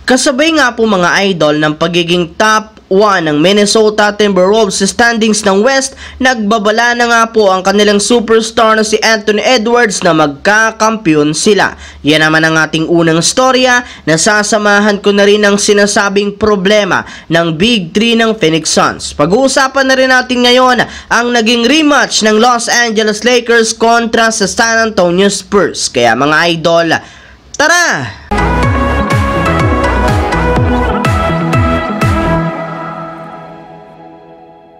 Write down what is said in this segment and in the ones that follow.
Kasabay nga po mga idol ng pagiging top 1 ng Minnesota Timberwolves sa standings ng West, nagbabala na nga po ang kanilang superstar na si Anthony Edwards na magkakampiyon sila. Yan naman ang ating unang storya na sasamahan ko na rin ang sinasabing problema ng Big 3 ng Phoenix Suns. Pag-uusapan na rin natin ngayon ang naging rematch ng Los Angeles Lakers kontra sa San Antonio Spurs. Kaya mga idol, tara!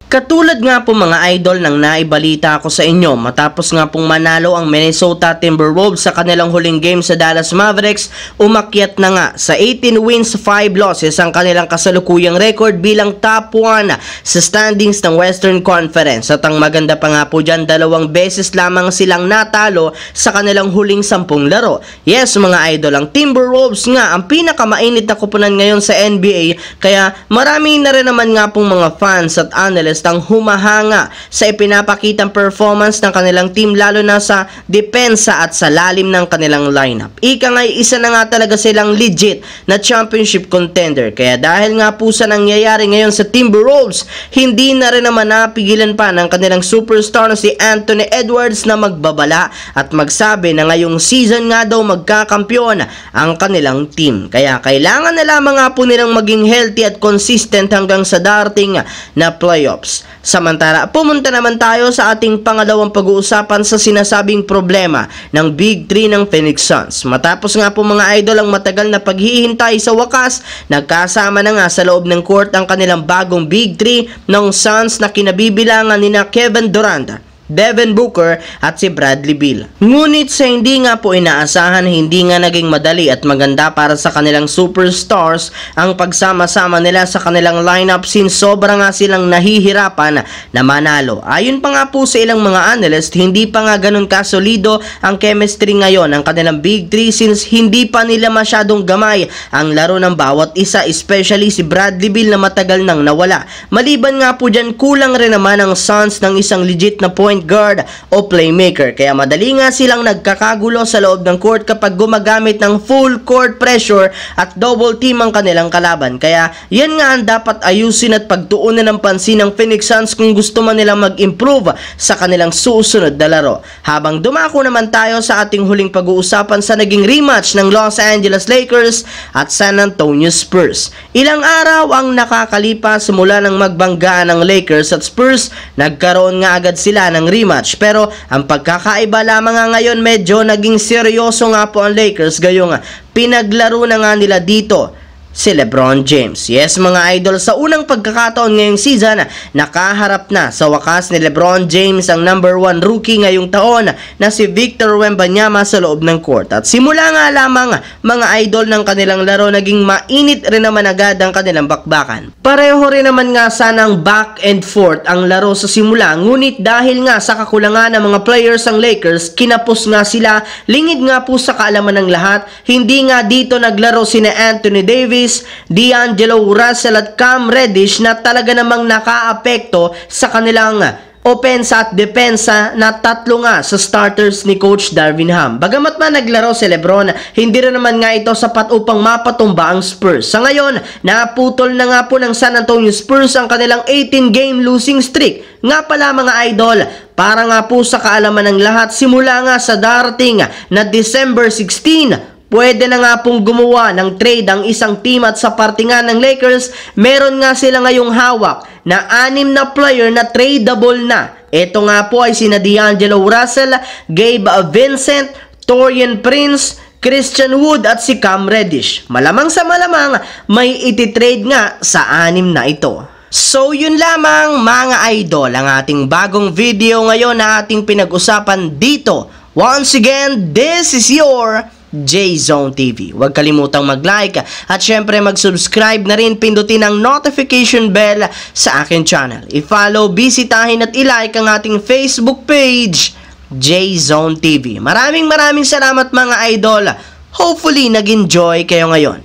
Katulad nga po mga idol ng naibalita ko sa inyo, matapos nga pong manalo ang Minnesota Timberwolves sa kanilang huling game sa Dallas Mavericks, umakyat na nga sa 18 wins, 5 losses ang kanilang kasalukuyang record bilang top 1 sa standings ng Western Conference. At ang maganda pa nga po dyan, 2 beses lamang silang natalo sa kanilang huling 10 laro. Yes mga idol, ang Timberwolves nga ang pinakamainit na kupunan ngayon sa NBA, kaya marami na rin naman nga pong mga fans at analysts ang humahanga sa ipinapakitang performance ng kanilang team, lalo na sa depensa at sa lalim ng kanilang lineup. Ika nga, isa na nga talaga silang legit na championship contender. Kaya dahil nga po sa nangyayari ngayon sa Timberwolves, hindi na rin naman napigilan pa ng kanilang superstar na si Anthony Edwards na magbabala at magsabi na ngayong season nga daw magkakampyon ang kanilang team. Kaya kailangan na lamang nga po nilang maging healthy at consistent hanggang sa darating na playoffs. Samantala, pumunta naman tayo sa ating pangalawang pag-uusapan sa sinasabing problema ng Big 3 ng Phoenix Suns. Matapos nga po mga idol ang matagal na paghihintay, sa wakas, nagkasama na nga sa loob ng court ang kanilang bagong Big 3 ng Suns na kinabibilangan nina Kevin Durant, Devin Booker at si Bradley Beal. Ngunit sa hindi nga po inaasahan, hindi nga naging madali at maganda para sa kanilang superstars ang pagsama-sama nila sa kanilang lineup, since sobra nga silang nahihirapan na manalo. Ayon pa nga po sa ilang mga analyst, hindi pa nga ganun kasolido ang chemistry ngayon ng kanilang Big 3, since hindi pa nila masyadong gamay ang laro ng bawat isa, especially si Bradley Beal na matagal nang nawala. Maliban nga po dyan, kulang rin naman ang Suns ng isang legit na point guard o playmaker, kaya madali nga silang nagkakagulo sa loob ng court kapag gumagamit ng full court pressure at double team ang kanilang kalaban. Kaya yan nga ang dapat ayusin at pagtuunan ng pansin ng Phoenix Suns kung gusto man nilang mag-improve sa kanilang susunod na laro. Habang dumako naman tayo sa ating huling pag-uusapan sa naging rematch ng Los Angeles Lakers at San Antonio Spurs. Ilang araw ang nakakalipas simula ng magbanggaan ng Lakers at Spurs, nagkaroon nga agad sila ng rematch. Pero ang pagkakaiba lamang nga ngayon, medyo naging seryoso nga po ang Lakers, gayong pinaglaro na nga nila dito si LeBron James. Yes mga idol, sa unang pagkakataon ngayong season, nakaharap na sa wakas ni LeBron James ang number 1 rookie ngayong taon na si Victor Wembanyama sa loob ng court. At simula nga lamang mga idol ng kanilang laro, naging mainit rin naman agad ang kanilang bakbakan. Pareho rin naman nga sanang back and forth ang laro sa simula, ngunit dahil nga sa kakulangan ng mga players ang Lakers, kinapos nga sila. Lingid nga po sa kaalaman ng lahat, hindi nga dito naglaro sina Anthony Davis, D'Angelo Russell at Cam Reddish na talaga namang nakaapekto sa kanilang opensa at depensa na tatlo nga sa starters ni Coach Darvin Ham. Bagamat man naglaro si LeBron, hindi rin naman nga ito sapat upang mapatumba ang Spurs. Sa ngayon, naputol na nga po ng San Antonio Spurs ang kanilang 18-game losing streak. Nga pala mga idol, para nga po sa kaalaman ng lahat, simula nga sa darating na December 16, pwede na nga pong gumawa ng trade ang isang team, at sa parte nga ng Lakers, meron nga sila ngayong hawak na 6 na player na tradable na. Ito nga po ay sina D'Angelo Russell, Gabe Vincent, Taurean Prince, Christian Wood at si Cam Reddish. Malamang sa malamang may ititrade nga sa 6 na ito. So yun lamang mga idol, ang ating bagong video ngayon na ating pinag-usapan dito. Once again, this is your J-Zone TV. Huwag kalimutang mag-like at syempre mag-subscribe na rin, pindutin ang notification bell sa akin channel. I-follow, bisitahin at i-like ang ating Facebook page, J-Zone TV. Maraming salamat mga idol. Hopefully nag-enjoy kayo ngayon.